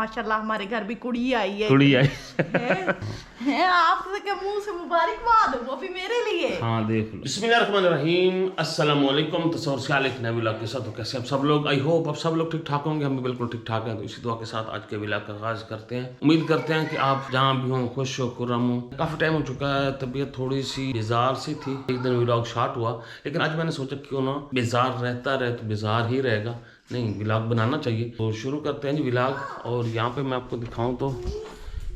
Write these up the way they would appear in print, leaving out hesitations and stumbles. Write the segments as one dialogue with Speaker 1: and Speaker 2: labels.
Speaker 1: माशाल्लाह हमारे घर भी कुड़ी आई है।
Speaker 2: कुड़ी आई
Speaker 1: है आपके मुंह से मुबारकबाद, वो भी मेरे लिए।
Speaker 2: हाँ देख लो। बिस्मिल्लाहिर्रहमानिर्रहीम, अस्सलाम वालेकुम। तो नए व्लॉग के साथ, तो कैसे आप सब लोग? आई होप आप सब लोग ठीक ठाक होंगे। हम भी बिल्कुल ठीक ठाक हैं। तो इसी दुआ के साथ आज के व्लॉग का आगाज करते हैं। उम्मीद करते हैं कि आप जहाँ भी हों खुश हो, खुर्रम हो। काफी टाइम हो चुका है, तबीयत थोड़ी सी बेजार सी थी। एक दिन व्लॉग स्टार्ट हुआ, लेकिन आज मैंने सोचा क्यों ना बेजार रहता रहे तो बेजार ही रहेगा, नहीं व्लॉग बनाना चाहिए। तो शुरू करते हैं जी व्लॉग। और यहाँ पे मैं आपको दिखाऊं तो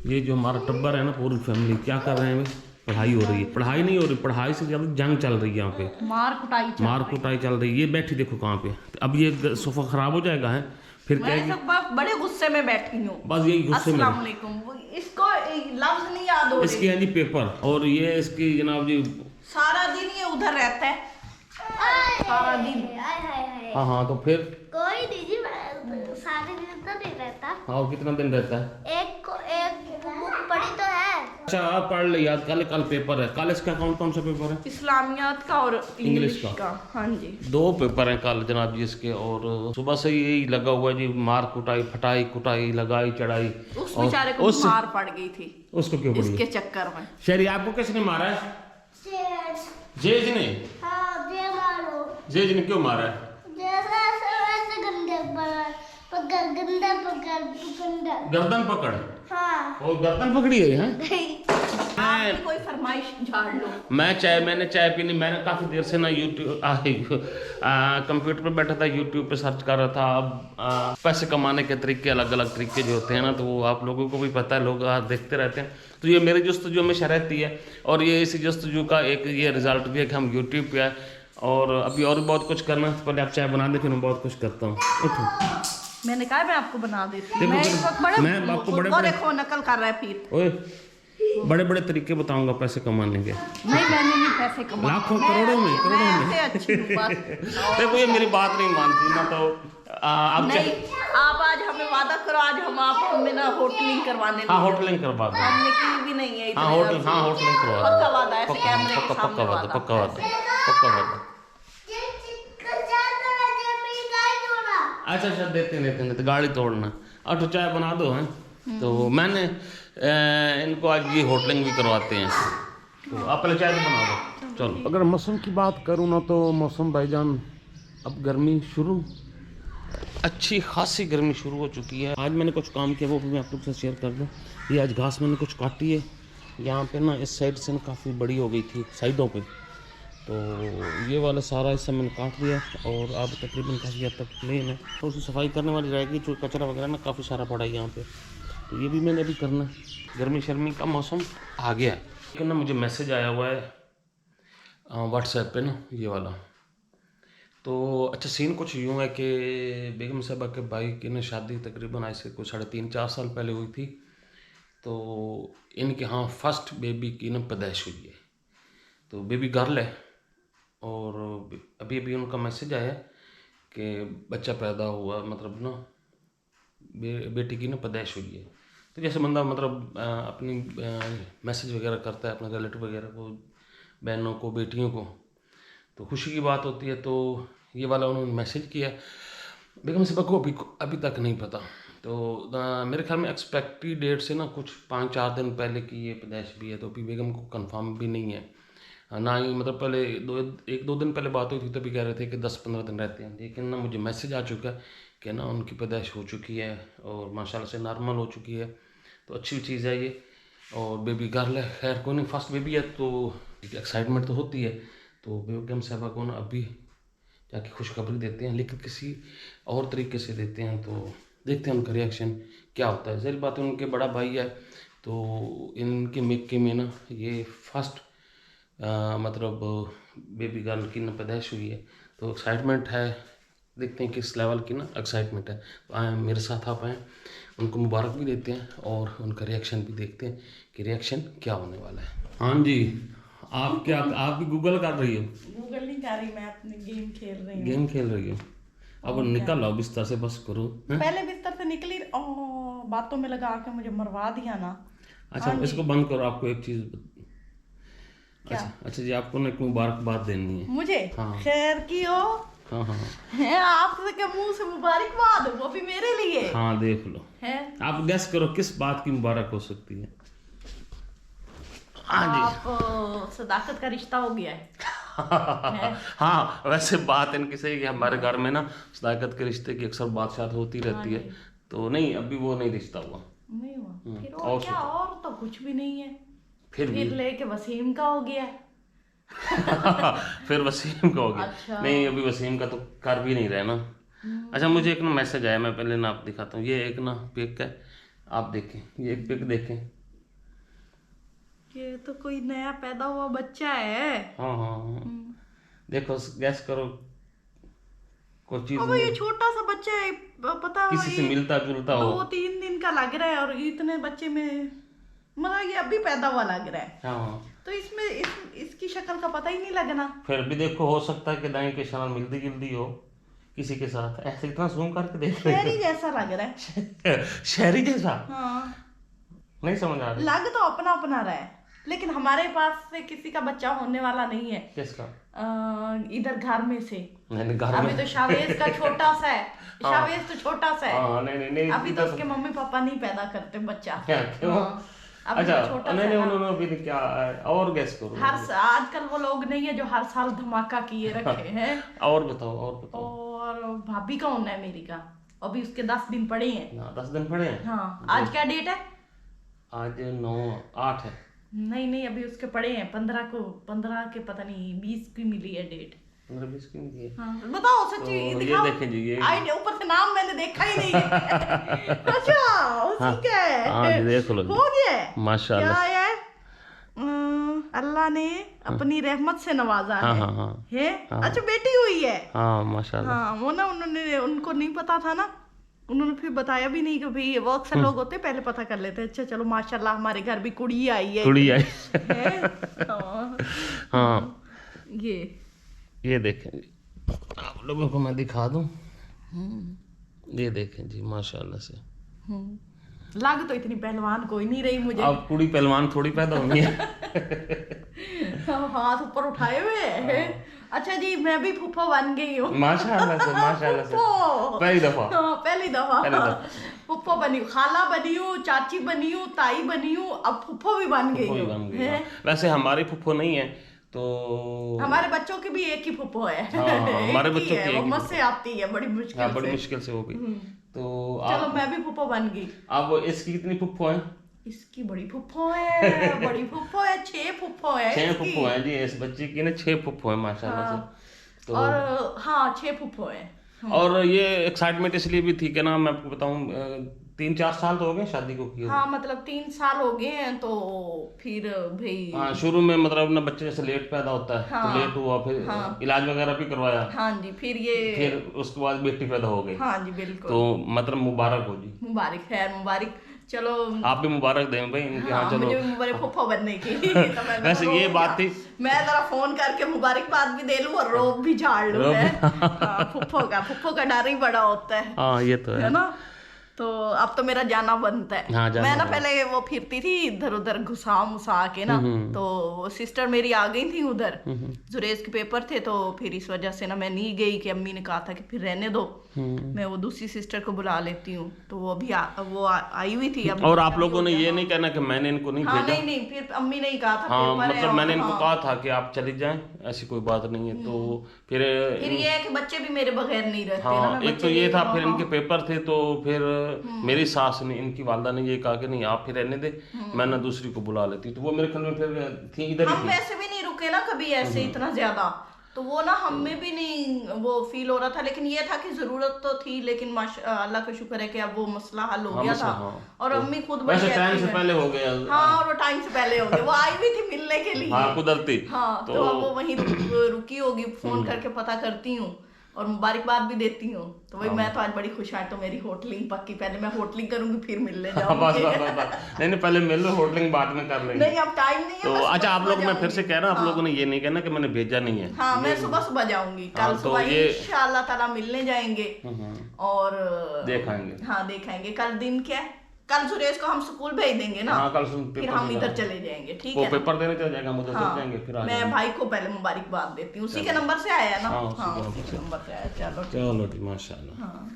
Speaker 2: ये जो हमारा टब्बर है ना, पूरी फैमिली क्या कर रहे हैं? पढ़ाई हो रही है। पढ़ाई नहीं हो रही, पढ़ाई से ज़्यादा जंग चल रही है यहाँ पे। मार कुटाई चल रही है। ये बैठी देखो कहाँ पे। अब ये सोफा खराब हो जाएगा है, फिर
Speaker 1: मैं बड़े गुस्से में बैठी हूँ।
Speaker 2: बस यही गुस्से में।
Speaker 1: अस्सलाम वालेकुम। इसको लफ्ज नहीं याद हो रहे।
Speaker 2: इसकी है जी पेपर, और ये इसकी जनाब जी
Speaker 1: सारा दिन ये उधर रहता है, सारा दिन।
Speaker 2: हाँ हाँ, तो फिर
Speaker 3: कोई नहीं जी, सारे दिन तो नहीं रहता।
Speaker 2: हाँ, और कितना दिन रहता है?
Speaker 3: एक बुक पढ़ी तो है।
Speaker 2: अच्छा आप पढ़ ले याद, कल पेपर है। कल इसका कौन सा पेपर है?
Speaker 1: इस्लामियात का और इंग्लिश का। हाँ जी,
Speaker 2: 2 पेपर हैं कल जनाब जी इसके। और सुबह से यही लगा हुआ है जी, मार कुटाई, फटाई कुटाई, लगाई चढ़ाई।
Speaker 1: उस बेचारे को मार पड़ गई थी।
Speaker 2: उसको क्यों पड़ी?
Speaker 1: इसके चक्कर में।
Speaker 2: शहरी आपको किसने मारा है? जेज ने।
Speaker 3: हाँ, जे मारो।
Speaker 2: जेज ने क्यों मारा है?
Speaker 3: जैसे ऐसे गंदे
Speaker 2: गर्दन पकड़।
Speaker 3: हाँ।
Speaker 2: और गर्दन पकड़ी है हैं?
Speaker 1: आपकी कोई फरमाइश झाड़ लो।
Speaker 2: मैंने चाय पीनी। मैंने काफ़ी देर से ना यूट्यूब कंप्यूटर पर बैठा था, यूट्यूब पे सर्च कर रहा था। अब पैसे कमाने के तरीके, अलग अलग तरीके जो होते हैं ना, तो वो आप लोगों को भी पता है, लोग देखते रहते हैं। तो ये मेरी जस्तजू हमेशा रहती है, और ये इसी जस्तजू का एक ये रिजल्ट भी है कि हम यूट्यूब पे आए। और अभी और भी बहुत कुछ करना है। पहले आप चाय बना दे, फिर मैं बहुत कुछ करता हूँ। उठो।
Speaker 1: मैंने कहा मैं आपको बना देती हूँ।
Speaker 2: मैं आपको बड़े
Speaker 1: देखो नकल कर रहा है फिर।
Speaker 2: ओए बड़े तरीके बताऊंगा पैसे कमाने के।
Speaker 1: नहीं, मैंने नहीं पैसे कमाए,
Speaker 2: लाखों करोड़ों में
Speaker 1: अच्छी हूँ बस।
Speaker 2: देखो ये मेरी बात नहीं मानती ना, तो आप
Speaker 1: नहीं, आप आज हमें वादा करो, आज हम आप हमें ना होटलिंग करवाने।
Speaker 2: हाँ होटलिंग करवा दो।
Speaker 1: हमने की भी नहीं है।
Speaker 2: हाँ होटलिंग करवा दो।
Speaker 1: पक्का वादा है, कैमरे के सामने
Speaker 2: पक्का वादा। अच्छा देते गाड़ी तोड़ना। और तो चाय बना दो हैं। तो मैंने इनको आज ये होटलिंग भी करवाते हैं। तो आप पहले चाय तो बना दो। चलो, अगर मौसम की बात करूँ ना, तो मौसम भाईजान अब गर्मी शुरू, अच्छी खासी गर्मी शुरू हो चुकी है। आज मैंने कुछ काम किया, वो भी मैं आप लोग से शेयर कर दूँ। ये आज घास मैंने कुछ काटी है यहाँ पे ना, इस साइड से ना काफ़ी बड़ी हो गई थी साइडों पे। तो ये वाला सारा हिस्सा मैंने काट दिया, और अब तकरीबन काफ़ी हद तक प्लेन है। तो उसकी सफाई करने वाली रहेगी, जो कचरा वगैरह ना काफ़ी सारा पड़ा है यहाँ पे। तो ये भी मैंने अभी करना है। गर्मी शर्मी का मौसम आ गया है। लेकिन ना मुझे मैसेज आया हुआ है व्हाट्सएप पे ना, ये वाला। तो अच्छा सीन कुछ यूँ है कि बेगम साहबा के भाई की ना शादी तकरीबन आज से कुछ 3.5-4 साल पहले हुई थी। तो इनके यहाँ फर्स्ट बेबी की ना पैदाइश हुई है। तो बेबी गर्ल है, और अभी उनका मैसेज आया कि बच्चा पैदा हुआ, मतलब ना बेटी की ना पैदाइश हुई है। तो जैसे बंदा मतलब अपनी मैसेज वगैरह करता है अपने रिलेटिव वगैरह को, बहनों को, बेटियों को, तो खुशी की बात होती है। तो ये वाला उन्होंने मैसेज किया। बेगम साहबा को अभी तक नहीं पता। तो मेरे ख्याल में एक्सपेक्टेड डेट से ना कुछ 5-4 दिन पहले की ये पैदाइश भी है। तो अभी बेगम को कंफर्म भी नहीं है ना ही, मतलब पहले 1-2 दिन पहले बात हुई थी, तभी कह रहे थे कि 10-15 दिन रहते हैं। लेकिन ना मुझे मैसेज आ चुका है कि ना उनकी पैदाइश हो चुकी है, और माशाल्लाह से नॉर्मल हो चुकी है। तो अच्छी चीज़ है ये, और बेबी गर्ल है। खैर कोई नहीं, फर्स्ट बेबी है तो एक्साइटमेंट तो होती है। तो बेगम साहबा को ना अभी जाके खुशखबरी देते हैं, लेकिन किसी और तरीके से देते हैं। तो देखते हैं उनका रिएक्शन क्या होता है। ज़ाहिर बात है उनके बड़ा भाई है, तो इनके मेके में ना ये फर्स्ट मतलब बेबी गर्ल की ना पैदाइश हुई है। तो एक्साइटमेंट है, देखते हैं किस लेवल की ना एक्साइटमेंट है। तो आए मेरे साथ आप आएँ, उनको मुबारक भी देते हैं, और उनका रिएक्शन भी देखते हैं कि रिएक्शन क्या होने वाला है। हाँ जी, आप भी गूगल कर रही हो?
Speaker 1: गूगल नहीं कर रही, मैं अपने गेम खेल रही हूँ।
Speaker 2: अब निकल आओ बिस्तर से, बस करो।
Speaker 1: पहले बिस्तर से निकली, बातों में लगा के मुझे मरवा दिया ना।
Speaker 2: अच्छा इसको बंद करो। आपको एक चीज़ अच्छा जी, आपको ना एक मुबारकबाद देनी है
Speaker 1: मुझे।
Speaker 2: हाँ।
Speaker 1: खैर की हो।
Speaker 2: हाँ हाँ
Speaker 1: है आपके मुंह से मुबारकबाद, वो भी मेरे लिए
Speaker 2: हाँ, देख लो।
Speaker 1: है।
Speaker 2: आप गैस करो किस बात की मुबारक हो सकती है। हाँ जी।
Speaker 1: आप सदाकत का रिश्ता हो गया है।
Speaker 2: हाँ, वैसे बात इनकी सही है, हमारे घर में ना सदाकत के रिश्ते की अक्सर बात शात होती रहती है, तो नहीं अभी वो नहीं रिश्ता हुआ।
Speaker 1: नहीं हुआ फिर
Speaker 2: और
Speaker 1: और क्या, और तो कुछ भी नहीं है।
Speaker 2: फिर
Speaker 1: लेके वसीम का हो गया।
Speaker 2: फिर वसीम का हो गया।
Speaker 1: अच्छा।
Speaker 2: नहीं अभी वसीम का तो कर भी नहीं रहे ना। अच्छा मुझे एक ना मैसेज आया, मैं पहले ना आप दिखाता हूँ। ये एक ना पिक है, आप देखें, ये एक पिक देखें।
Speaker 1: ये तो कोई नया पैदा हुआ बच्चा है।
Speaker 2: हाँ हाँ हाँ, देखो गैस करो कोई चीज
Speaker 1: अब ये छोटा सा बच्चा है, पता
Speaker 2: किसी से मिलता जुलता हो।
Speaker 1: 2-3 दिन का लग रहा है, और इतने बच्चे में मतलब ये अभी पैदा हुआ लग रहा है।
Speaker 2: हाँ,
Speaker 1: तो इसमें इसकी शक्ल का पता ही नहीं लगना।
Speaker 2: फिर भी देखो हो सकता है कि दाई के शक्ल मिलती जुलती हो किसी के साथ। ऐसे इतना जूम करके देख रहे
Speaker 1: शहरी जैसा लग रहा है।
Speaker 2: शहरी जैसा
Speaker 1: हाँ,
Speaker 2: नहीं समझ आ रहा।
Speaker 1: लग तो अपना अपना रहा है, लेकिन हमारे पास से किसी का बच्चा होने वाला नहीं है।
Speaker 2: किसका?
Speaker 1: इधर घर में से।
Speaker 2: नहीं घर
Speaker 1: अभी
Speaker 2: में
Speaker 1: तो शावेज का छोटा सा है। शावेज तो छोटा सा है।
Speaker 2: हाँ नहीं नहीं नहीं
Speaker 1: अभी तो उसके मम्मी पापा नहीं पैदा करते बच्चा।
Speaker 2: क्या क्यों?
Speaker 1: हाँ, अभी
Speaker 2: अच्छा
Speaker 1: तो छोटा
Speaker 2: नहीं
Speaker 1: सा
Speaker 2: नहीं
Speaker 1: है।
Speaker 2: उन्होंने अभी क्या और गैस करो।
Speaker 1: आजकल वो लोग नहीं है जो हर साल धमाका किए रखे हैं।
Speaker 2: और बताओ और बताओ।
Speaker 1: और भाभी का होना है मेरी का, अभी उसके 10 दिन पड़े हैं।
Speaker 2: हाँ 10 दिन पड़े हैं।
Speaker 1: हाँ, आज क्या डेट है?
Speaker 2: आज 9-8 है।
Speaker 1: नहीं अभी उसके पड़े हैं 15 के पता नहीं 20 की मिली है डेट।
Speaker 2: 15-20 की नहीं है।
Speaker 1: हाँ, बताओ सच्ची
Speaker 2: तो
Speaker 1: दिखाओ।
Speaker 2: ये देखें जी, ये
Speaker 1: आईडी ऊपर से नाम मैंने देखा ही नहीं है। अच्छा उसी का है।
Speaker 2: हाँ जी देख लो
Speaker 1: हो गया है।
Speaker 2: माशाल्लाह।
Speaker 1: क्या है? अल्लाह ने अपनी रहमत से नवाजा
Speaker 2: हाँ
Speaker 1: है।
Speaker 2: हाँ हाँ
Speaker 1: है? अच्छा बेटी हुई है।
Speaker 2: हाँ माशाल्लाह।
Speaker 1: हाँ वो ना उनको नहीं पता था ना, उन्होंने फिर बताया भी नहीं कि भाई वो अक्सर लोग होते पहले पता कर लेते। अच्छा चलो माशाल्लाह हमारे घर भी कुड़ी आई है।
Speaker 2: कुड़ी आई
Speaker 1: है? हाँ।
Speaker 2: हाँ
Speaker 1: ये
Speaker 2: देखें जी, आप लोगों को मैं दिखा दूं। ये देखें जी माशाल्लाह से।
Speaker 1: लग तो इतनी पहलवान कोई नहीं रही मुझे।
Speaker 2: अब कुड़ी पहलवान थोड़ी पैदा होनी है।
Speaker 1: हाथ ऊपर उठाए हुए हैं। अच्छा जी मैं भी फूफा बन गई हूँ।
Speaker 2: माशाल्लाह से माशाल्लाह से। पहली दफा।
Speaker 1: हाँ पहली दफा फूफा बनी हूँ, खाला बनी हूँ, चाची बनी हूँ, ताई बनी हूँ, अब फूफा भी बन गई
Speaker 2: फुप्पो भी बन गई, हाँ। वैसे हमारी फुप्पो नहीं है तो
Speaker 1: हमारे बच्चों की भी एक ही फूफो है।
Speaker 2: हाँ, हमारे बच्चों की
Speaker 1: वो
Speaker 2: एक ही
Speaker 1: मुझसे आती है बड़ी मुश्किल
Speaker 2: हाँ, बड़ी
Speaker 1: से।
Speaker 2: मुश्किल से हो गई। तो
Speaker 1: चलो मैं भी फूफो बन गई।
Speaker 2: अब इसकी कितनी फुप्पो है?
Speaker 1: इसकी बड़ी फुफ्फो है। बड़ी फुफ्फो है, 6 फुफ्फो है
Speaker 2: 6
Speaker 1: इसकी।
Speaker 2: फुप्पो है जी, इस बच्ची की ना 6 फुप्पो है माशाल्लाह से। तो
Speaker 1: और हाँ 6 फुफ्फो है।
Speaker 2: और ये एक्साइटमेंट इसलिए भी थी कि ना मैं आपको बताऊं 3-4 साल तो हो गए शादी को किए।
Speaker 1: हाँ मतलब 3 साल हो गए हैं, तो फिर भाई
Speaker 2: हाँ शुरू में मतलब ना बच्चे जैसे लेट पैदा होता है तो लेट हुआ, फिर इलाज वगैरह भी करवाया।
Speaker 1: हाँ जी फिर
Speaker 2: उसके बाद बेटी पैदा हो गई।
Speaker 1: हाँ जी बिल्कुल।
Speaker 2: तो मतलब मुबारक हो जी।
Speaker 1: मुबारक खैर मुबारक। चलो
Speaker 2: आप भी मुबारक दें भाई इनके। हाँ चलो
Speaker 1: मुझे भी मुबारक फुफ्फो बनने की। तो मैं
Speaker 2: वैसे ये बात थी,
Speaker 1: मैं जरा फोन करके मुबारकबाद भी दे लूं और रोब भी झाड़ लूं। हाँ, फुफ्फो का डर ही बड़ा होता है।
Speaker 2: हाँ ये तो है
Speaker 1: ना। तो अब तो मेरा जाना बनता है।
Speaker 2: हाँ, जाना
Speaker 1: मैं ना
Speaker 2: बनता
Speaker 1: पहले वो फिरती थी इधर उधर घुसा मुसा के ना, तो सिस्टर मेरी आ गई थी उधर, जुरेज के पेपर थे, तो फिर इस वजह से ना मैं नहीं गई कि अम्मी ने कहा था कि फिर रहने दो, मैं वो दूसरी सिस्टर को बुला लेती हूँ। तो वो अभी आई हुई थी अभी।
Speaker 2: और आप लोगों ने ये नहीं कहना कि मैंने इनको नहीं
Speaker 1: हाँ,
Speaker 2: भेजा।
Speaker 1: नहीं फिर अम्मी ने ही कहा था
Speaker 2: हाँ
Speaker 1: पेपर है
Speaker 2: मतलब
Speaker 1: और
Speaker 2: मैंने इनको
Speaker 1: हाँ।
Speaker 2: कहा था कि आप चली जाएं, ऐसी कोई बात नहीं है। तो फिर
Speaker 1: ये है कि बच्चे भी मेरे बगैर नहीं रहते ना,
Speaker 2: हाँ
Speaker 1: मैं
Speaker 2: एक तो
Speaker 1: बच्चे
Speaker 2: ये था,
Speaker 1: नहीं-
Speaker 2: फिर इनके पेपर थे तो फिर मेरी सास ने, इनकी वालदा ने ये कहा कि नहीं आप फिर रहने दे, मैं ना दूसरी को बुला लेती। तो वो मेरे ख्याल में फिर थी इधर
Speaker 1: हम
Speaker 2: ही थी।
Speaker 1: वैसे भी नहीं रुके ना कभी ऐसे इतना ज्यादा, तो वो ना हमें भी नहीं वो फील हो रहा था। लेकिन ये था कि जरूरत तो थी, लेकिन अल्लाह का शुक्र है कि अब वो मसला हल हो गया था। और अम्मी खुद बड़ी
Speaker 2: वैसे टाइम से
Speaker 1: active है।
Speaker 2: पहले हो गया।
Speaker 1: हाँ और वो टाइम से पहले हो गया, वो आई भी थी मिलने के लिए।
Speaker 2: हाँ कुदरती।
Speaker 1: हाँ तो अब वो वहीं रुकी होगी, फोन करके पता करती हूँ और मुबारकबाद भी देती हूँ। तो वही मैं तो आज बड़ी खुश आज तो मेरी होटलिंग पक्की, पहले मैं होटलिंग करूंगी फिर मिलने
Speaker 2: बस
Speaker 1: जाऊंगी।
Speaker 2: बस नहीं पहले मिल लो, होटलिंग बाद में कर लेंगे।
Speaker 1: नहीं अब टाइम नहीं है।
Speaker 2: तो
Speaker 1: मैं
Speaker 2: अच्छा
Speaker 1: सुबह
Speaker 2: आप लोग, मैं फिर से
Speaker 1: जाऊंगी।
Speaker 2: कह रहा हूँ, आप लोगों ने ये नहीं कहना कि मैंने भेजा नहीं है।
Speaker 1: हाँ मैं सुबह जाऊंगी कल
Speaker 2: हाँ, तो
Speaker 1: सुबह
Speaker 2: ये-
Speaker 1: इंशाअल्लाह ताला मिलने जाएंगे और
Speaker 2: देखाएंगे।
Speaker 1: हाँ देखाएंगे। कल दिन क्या है? कल सुरेश को हम स्कूल भेज देंगे ना।
Speaker 2: हाँ, कल सुन
Speaker 1: फिर
Speaker 2: पेपर
Speaker 1: हम
Speaker 2: देगा।
Speaker 1: इधर चले जाएंगे, ठीक
Speaker 2: वो
Speaker 1: है ना?
Speaker 2: पेपर देने चले जाएगा, हम उधर चले
Speaker 1: हाँ,
Speaker 2: जाएंगे, फिर आ
Speaker 1: मैं
Speaker 2: जाएंगे।
Speaker 1: भाई को पहले मुबारकबाद देती हूँ, उसी के नंबर से आया ना।
Speaker 2: हाँ, उसी
Speaker 1: हाँ,
Speaker 2: के
Speaker 1: उसी
Speaker 2: नंबर
Speaker 1: के नंबर से आया। चलो
Speaker 2: चलो जी, माशाल्लाह।
Speaker 1: हाँ,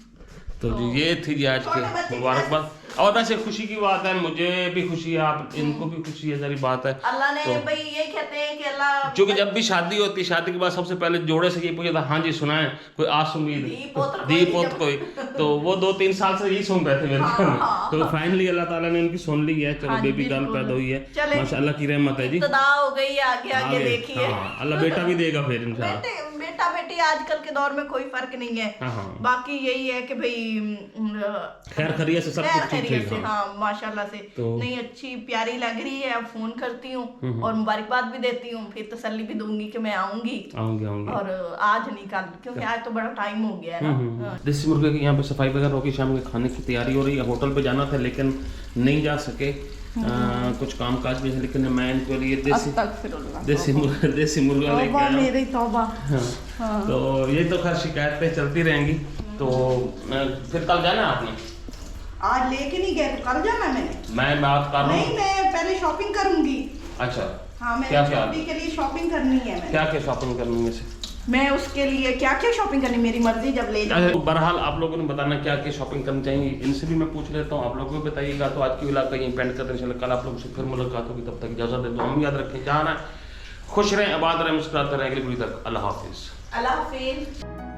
Speaker 2: तो जी ये थी जी आज
Speaker 1: छोटे बच्चे
Speaker 2: की
Speaker 1: की
Speaker 2: मुबारकबाद। और वैसे खुशी की बात है, मुझे भी खुशी है, आप इनको भी खुशी है, सारी बात है।
Speaker 1: अल्लाह ने
Speaker 2: तो-
Speaker 1: भाई ये कहते हैं कि अल्लाह
Speaker 2: क्योंकि जब भी शादी होती है, शादी के बाद सबसे पहले जोड़े से ये पूछा था, हाँ जी सुनाए कोई आस उम्मीद दी पोत कोई, तो वो 2-3 साल से यही सुन रहे थे मेरे को। तो फाइनली अल्लाह ताला ने उनकी सुन ली है। चलो
Speaker 1: हाँ,
Speaker 2: बेबी गर्ल
Speaker 1: बिल्कुल।
Speaker 2: पैदा हुई है,
Speaker 1: चले।
Speaker 2: माशाल्लाह की रहमत है जी।
Speaker 1: इब्तिदा हो गई, आगे आगे देखिए।
Speaker 2: हाँ, अल्लाह बेटा भी देगा फिर इंशाल्लाह।
Speaker 1: बेटा बेटी आजकल के दौर में कोई फर्क नहीं है।
Speaker 2: हाँ।
Speaker 1: बाकी यही है कि भाई
Speaker 2: खैर खैरियत से सब
Speaker 1: खैर
Speaker 2: कुछ ठीक
Speaker 1: खैरियत से,
Speaker 2: ठीक।
Speaker 1: हाँ माशाल्लाह से।
Speaker 2: तो-
Speaker 1: नहीं अच्छी प्यारी लग रही है। अब फोन करती हूँ और मुबारकबाद भी देती हूँ, फिर तसल्ली भी दूंगी कि मैं आऊंगी।
Speaker 2: आऊंगे
Speaker 1: और आज नहीं कल, क्योंकि आज तो बड़ा टाइम हो गया है ना। हाँ।
Speaker 2: देसी मुर्गे की यहाँ पे सफाई वगैरह होगी, शाम के खाने की तैयारी हो रही है। होटल पे जाना था लेकिन नहीं जा सके, कुछ काम काज भी है, लेकिन मैं इनके लिए देसी मुर्गा लेके आया हूँ।
Speaker 1: मेरी तौबा।
Speaker 2: हाँ। तो ये तो खैर शिकायतें चलती रहेंगी। तो फिर कल जाना है आपने?
Speaker 1: आज लेके नहीं गए तो कल जाना मैंने।
Speaker 2: मैं बात कर रहा
Speaker 1: नहीं,
Speaker 2: हूँ।
Speaker 1: मैं पहले शॉपिंग करूंगी।
Speaker 2: अच्छा,
Speaker 1: हाँ, मैं
Speaker 2: क्या क्या
Speaker 1: छोटी के लिए शॉपिंग करनी है। मैंने
Speaker 2: क्या क्या शॉपिंग करनी है से?
Speaker 1: मैं उसके लिए क्या क्या शॉपिंग करनी, मेरी मर्जी, जब ले जाऊँ।
Speaker 2: अच्छा, बहरहाल आप लोगों ने बताना क्या क्या शॉपिंग करनी चाहिए, इनसे भी मैं पूछ लेता हूँ, आप लोग भी बताइएगा। तो आज की व्लॉग का यहीं पेंड करते हैं, इंशाल्लाह कल आप लोगों से फिर मुलाकात होगी। तब तक इजाजत दे दो, हम याद रखें, जहाँ खुश रहें, आबाद रहें, मुस्कुराते रहें। अगली वीडियो तक अल्लाह हाफिज़।
Speaker 1: अल्लाह हाफिज।